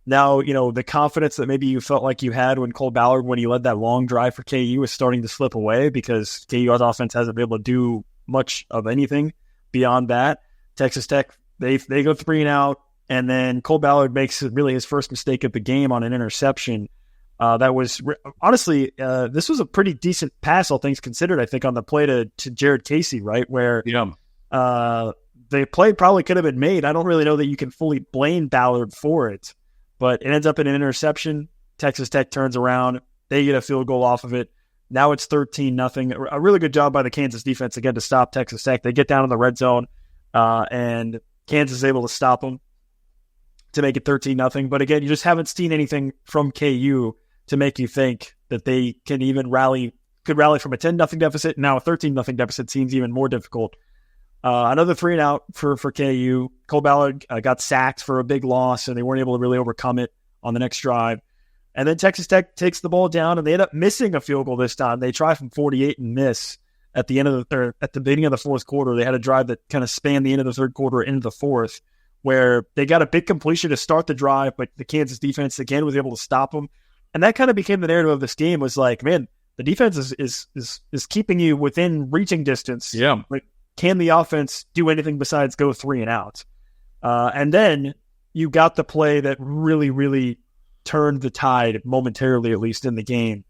now, the confidence that maybe you felt like you had when Cole Ballard, when he led that long drive for KU, is starting to slip away because KU's offense hasn't been able to do much of anything beyond that. Texas Tech, they go 3-and-out, and then Cole Ballard makes really his first mistake of the game on an interception. That was honestly, this was a pretty decent pass, all things considered, I think, on the play to Jared Casey, right? Where the play probably could have been made. I don't really know that you can fully blame Ballard for it, but it ends up in an interception. Texas Tech turns around. They get a field goal off of it. Now it's 13-0. A really good job by the Kansas defense, again, to stop Texas Tech. They get down in the red zone, and Kansas is able to stop them to make it 13-0. But again, you just haven't seen anything from KU to make you think that they can even could rally from a 10-0 deficit. Now a 13-0 deficit seems even more difficult. Another 3-and-out for KU. Cole Ballard got sacked for a big loss, and they weren't able to really overcome it on the next drive. And then Texas Tech takes the ball down, and they end up missing a field goal this time. They try from 48 and miss at the beginning of the fourth quarter. They had a drive that kind of spanned the end of the third quarter into the fourth, where they got a big completion to start the drive, but the Kansas defense again was able to stop them. And that kind of became the narrative of this game, was like, man, the defense is keeping you within reaching distance. Yeah. Like, can the offense do anything besides go 3-and-out? And then you got the play that really, really turned the tide momentarily, at least in the game.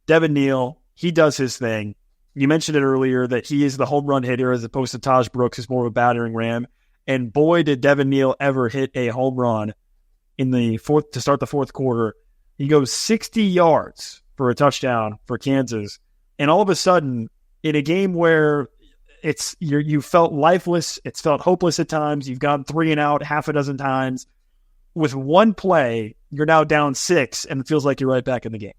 Devin Neal, he does his thing. You mentioned it earlier that he is the home run hitter as opposed to Taj Brooks, who's more of a battering ram. And boy, did Devin Neal ever hit a home run in the fourth to start the fourth quarter. He goes 60 yards for a touchdown for Kansas. And all of a sudden, in a game where you felt lifeless. It's felt hopeless at times. You've gone 3 and out half a dozen times. With one play, you're now down 6, and it feels like you're right back in the game.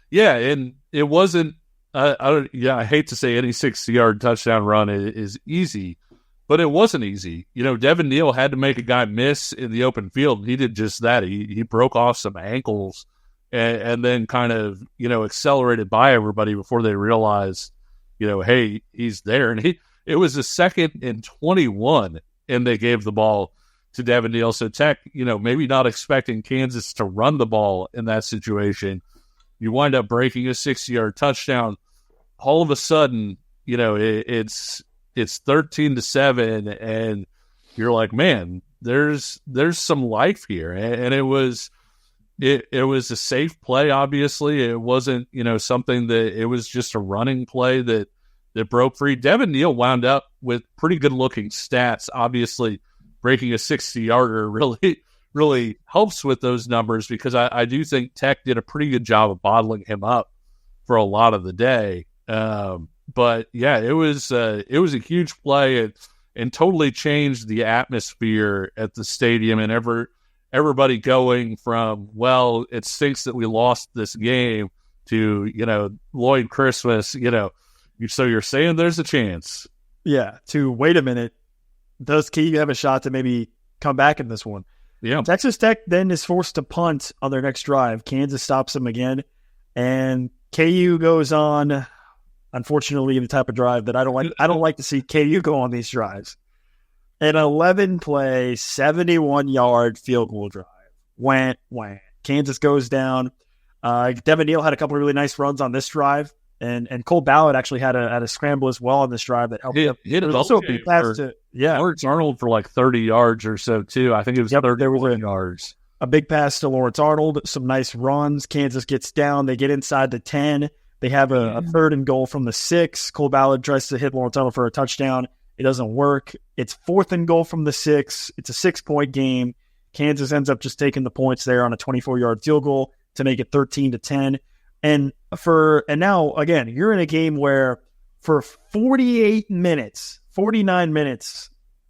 Yeah, and it wasn't. I hate to say any 60-yard touchdown run is easy, but it wasn't easy. Devin Neal had to make a guy miss in the open field. He did just that. He broke off some ankles and then kind of accelerated by everybody before they realized, hey, he's there. And it was a 2nd and 21, and they gave the ball to Devin Neal. So Tech, maybe not expecting Kansas to run the ball in that situation. You wind up breaking a 60-yard touchdown. All of a sudden, it's 13-7, and you're like, man, there's some life here. And it was a safe play. Obviously, it wasn't something that it was just a running play that broke free. Devin Neal wound up with pretty good looking stats. Obviously, breaking a 60-yarder really helps with those numbers, because I do think Tech did a pretty good job of bottling him up for a lot of the day. But yeah, it was a huge play and totally changed the atmosphere at the stadium, and everybody going from, well, it stinks that we lost this game, to, Lloyd Christmas, so you're saying there's a chance. Yeah, to wait a minute, does KU have a shot to maybe come back in this one? Yeah. Texas Tech then is forced to punt on their next drive. Kansas stops them again, and KU goes on, unfortunately, the type of drive that I don't like to see KU go on these drives. An 11-play, 71-yard field goal drive. Wham. Kansas goes down. Devin Neal had a couple of really nice runs on this drive, and Cole Ballard actually had a scramble as well on this drive that helped. Hit it also a big pass to Lawrence Arnold for like 30 yards or so too. I think it was 31 yards. A big pass to Lawrence Arnold, some nice runs. Kansas gets down. They get inside the 10. They have a 3rd and goal from the 6. Cole Ballard tries to hit Lawrence Arnold for a touchdown. It doesn't work. It's 4th and goal from the 6. It's a 6-point game. Kansas ends up just taking the points there on a 24-yard field goal to make it 13-10. And now, again, you're in a game where for 49 minutes,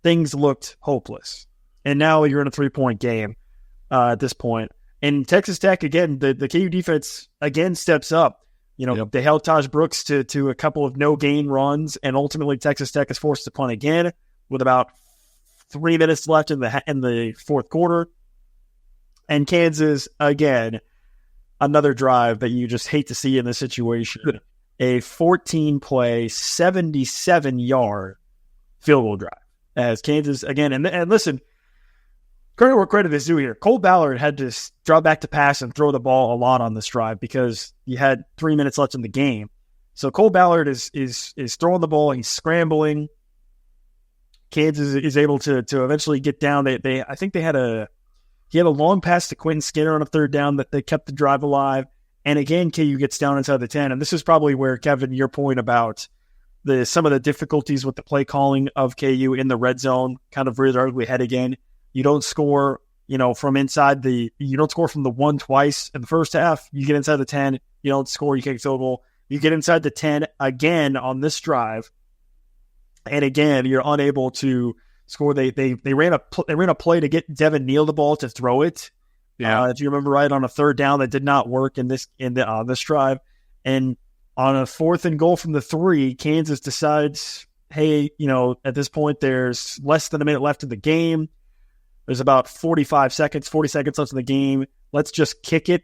things looked hopeless. And now you're in a 3-point game at this point. And Texas Tech, again, the KU defense, again, steps up. They held Taj Brooks to a couple of no-gain runs, and ultimately Texas Tech is forced to punt again with about 3 minutes left in the fourth quarter. And Kansas, again, another drive that you just hate to see in this situation. A 14-play, 77-yard field goal drive. As Kansas, again, and listen, credit where credit is due here. Cole Ballard had to draw back to pass and throw the ball a lot on this drive because you had 3 minutes left in the game. So Cole Ballard is throwing the ball. He's scrambling. Kansas is able to eventually get down. I think he had a long pass to Quentin Skinner on a 3rd down that they kept the drive alive. And again, KU gets down inside the 10. And this is probably where, Kevin, your point about some of the difficulties with the play calling of KU in the red zone kind of rears their ugly head again. You don't score, from inside you don't score from the 1 twice in the first half. You get inside the 10, you don't score, you kick a field goal. You get inside the 10 again on this drive, and again, you're unable to score. They ran a play to get Devin Neal the ball to throw it. Yeah, if you remember right, on a 3rd down that did not work on this drive, and on a 4th and goal from the 3, Kansas decides, hey, at this point there's less than a minute left in the game. There's about 40 seconds left in the game. Let's just kick it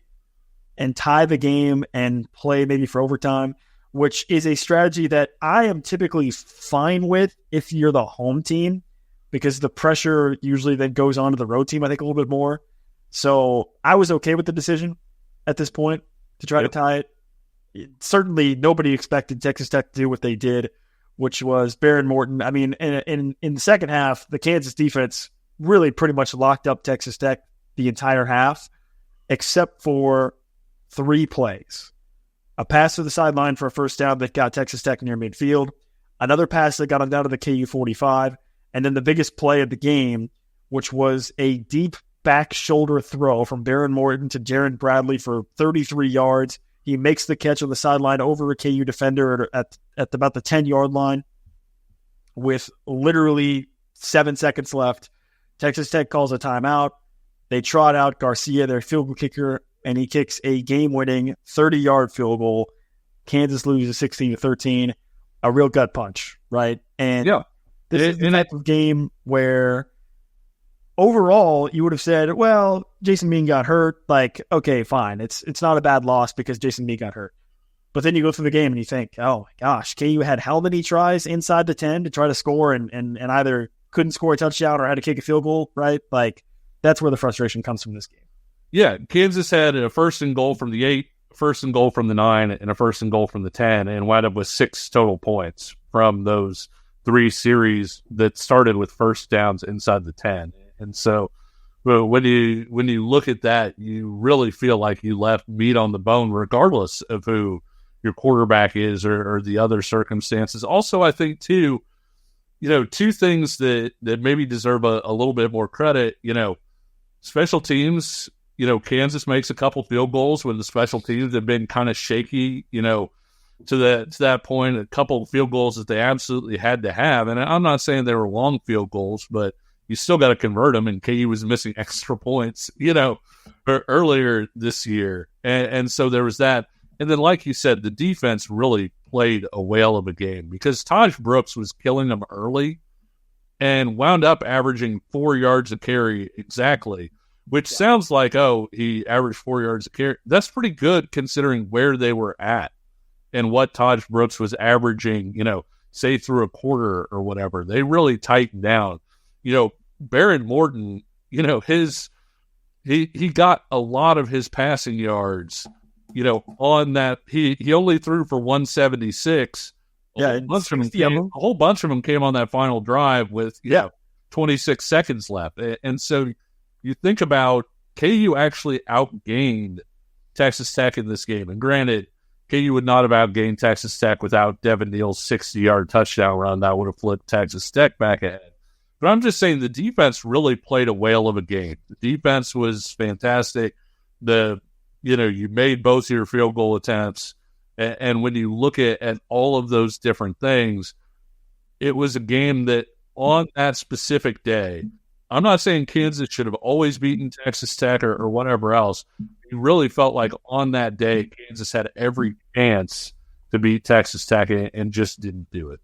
and tie the game and play maybe for overtime, which is a strategy that I am typically fine with if you're the home team, because the pressure usually then goes on to the road team, I think, a little bit more. So I was okay with the decision at this point to try to tie it. Certainly nobody expected Texas Tech to do what they did, which was Baron Morton. I mean, in the second half, the Kansas defense really pretty much locked up Texas Tech the entire half, except for 3 plays. A pass to the sideline for a 1st down that got Texas Tech near midfield, another pass that got them down to the KU 45, and then the biggest play of the game, which was a deep back shoulder throw from Baron Morton to Jaron Bradley for 33 yards. He makes the catch on the sideline over a KU defender at about the 10-yard line. with literally 7 seconds left. Texas Tech calls a timeout. They trot out Garcia, their field goal kicker, and he kicks a game-winning 30-yard field goal. Kansas loses 16-13. A real gut punch, right? And this is the type of game where overall you would have said, well, Jason Bean got hurt. Like, okay, fine. It's not a bad loss because Jason Bean got hurt. But then you go through the game and you think, oh my gosh, KU had how many tries inside the 10 to try to score and either couldn't score a touchdown or had to kick a field goal, right? Like, that's where the frustration comes from this game. Yeah, Kansas had a 1st and goal from the 8, 1st and goal from the 9, and a 1st and goal from the 10, and wound up with 6 total points from those 3 series that started with first downs inside the 10. And so when you look at that, you really feel like you left meat on the bone, regardless of who your quarterback is or the other circumstances. Also, I think, too, 2 things that maybe deserve a little bit more credit, special teams. Kansas makes a couple field goals when the special teams have been kind of shaky, to that point, a couple of field goals that they absolutely had to have. And I'm not saying they were long field goals, but you still got to convert them, and KU was missing extra points, earlier this year. And so there was that. And then, like you said, the defense really played a whale of a game because Taj Brooks was killing them early and wound up averaging 4 yards a carry exactly, which sounds like, he averaged 4 yards a carry. That's pretty good considering where they were at and what Taj Brooks was averaging, say through a quarter or whatever. They really tightened down. Baron Morton, he got a lot of his passing yards, on that. He only threw for 176. Yeah, a whole bunch of them came on that final drive with 26 seconds left. And so you think about KU actually outgained Texas Tech in this game. And granted, KU would not have outgained Texas Tech without Devin Neal's 60-yard touchdown run. That would have flipped Texas Tech back ahead. But I'm just saying the defense really played a whale of a game. The defense was fantastic. You made both your field goal attempts. And when you look at all of those different things, it was a game that on that specific day, I'm not saying Kansas should have always beaten Texas Tech or whatever else. You really felt like on that day, Kansas had every chance to beat Texas Tech and just didn't do it.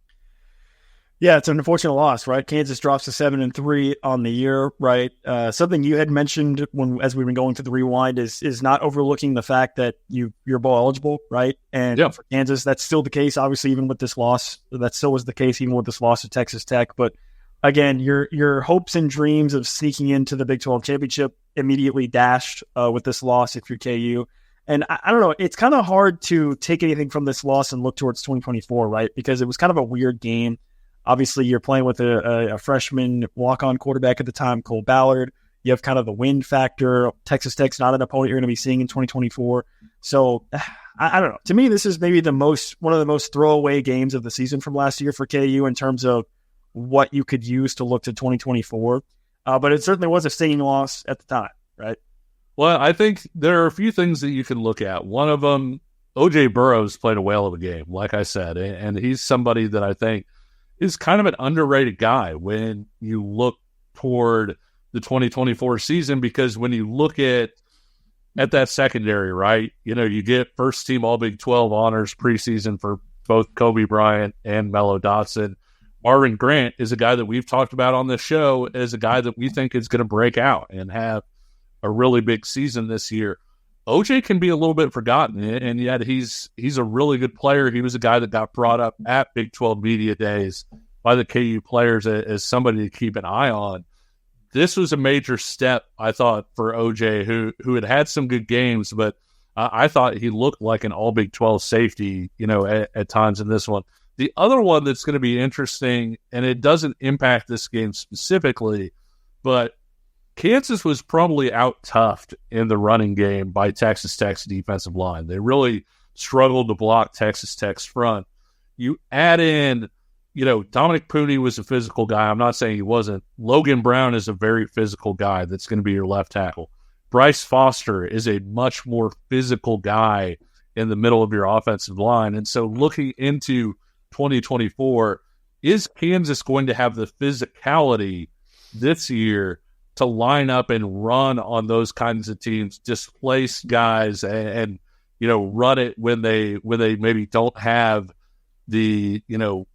Yeah, it's an unfortunate loss, right? Kansas drops to 7-3 on the year, right? Something you had mentioned as we've been going through the rewind is not overlooking the fact that you're bowl eligible, right? And for Kansas, that's still the case. Obviously, even with this loss, that still was the case, even with this loss to Texas Tech. But again, your hopes and dreams of sneaking into the Big 12 championship immediately dashed with this loss if you're KU. And I don't know, it's kind of hard to take anything from this loss and look towards 2024, right? Because it was kind of a weird game. Obviously, you're playing with a freshman walk-on quarterback at the time, Cole Ballard. You have kind of the wind factor. Texas Tech's not an opponent you're going to be seeing in 2024. So, I don't know. To me, this is maybe one of the most throwaway games of the season from last year for KU in terms of what you could use to look to 2024. But it certainly was a stinging loss at the time, right? Well, I think there are a few things that you can look at. One of them, O.J. Burroughs played a whale of a game, like I said, and he's somebody that I think is kind of an underrated guy when you look toward the 2024 season, because when you look at that secondary, right, you get first team All Big 12 honors preseason for both Kobe Bryant and Mello Dotson. Marvin Grant is a guy that we've talked about on this show as a guy that we think is going to break out and have a really big season this year. OJ can be a little bit forgotten, and yet he's a really good player. He was a guy that got brought up at Big 12 Media Days by the KU players as somebody to keep an eye on. This was a major step, I thought, for OJ, who had some good games, but I thought he looked like an all Big 12 safety, at times in this one. The other one that's going to be interesting, and it doesn't impact this game specifically, but Kansas was probably out-toughed in the running game by Texas Tech's defensive line. They really struggled to block Texas Tech's front. You add in, Dominic Pooney was a physical guy. I'm not saying he wasn't. Logan Brown is a very physical guy that's going to be your left tackle. Bryce Foster is a much more physical guy in the middle of your offensive line. And so looking into 2024, is Kansas going to have the physicality this year to line up and run on those kinds of teams, displace guys and run it when they maybe don't have the,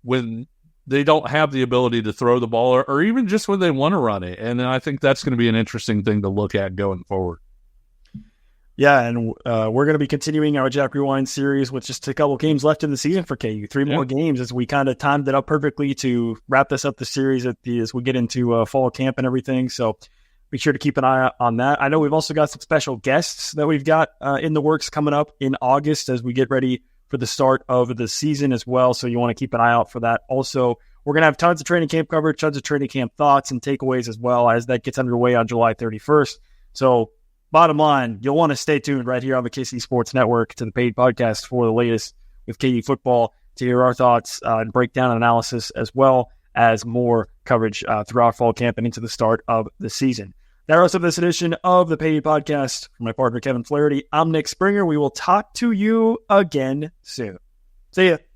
when they don't have the ability to throw the ball or even just when they want to run it. And I think that's going to be an interesting thing to look at going forward. Yeah, and we're going to be continuing our Jayhawk Rewind series with just a couple games left in the season for KU. 3 more games as we kind of timed it up perfectly to wrap this up the series as we get into fall camp and everything. So be sure to keep an eye on that. I know we've also got some special guests that we've got in the works coming up in August as we get ready for the start of the season as well. So you want to keep an eye out for that. Also, we're going to have tons of training camp coverage, tons of training camp thoughts and takeaways as well as that gets underway on July 31st. So bottom line, you'll want to stay tuned right here on the KC Sports Network to the paid podcast for the latest with KU football to hear our thoughts and breakdown and analysis, as well as more coverage throughout fall camp and into the start of the season. That wraps up this edition of the paid podcast. For my partner, Kevin Flaherty, I'm Nick Springer. We will talk to you again soon. See ya.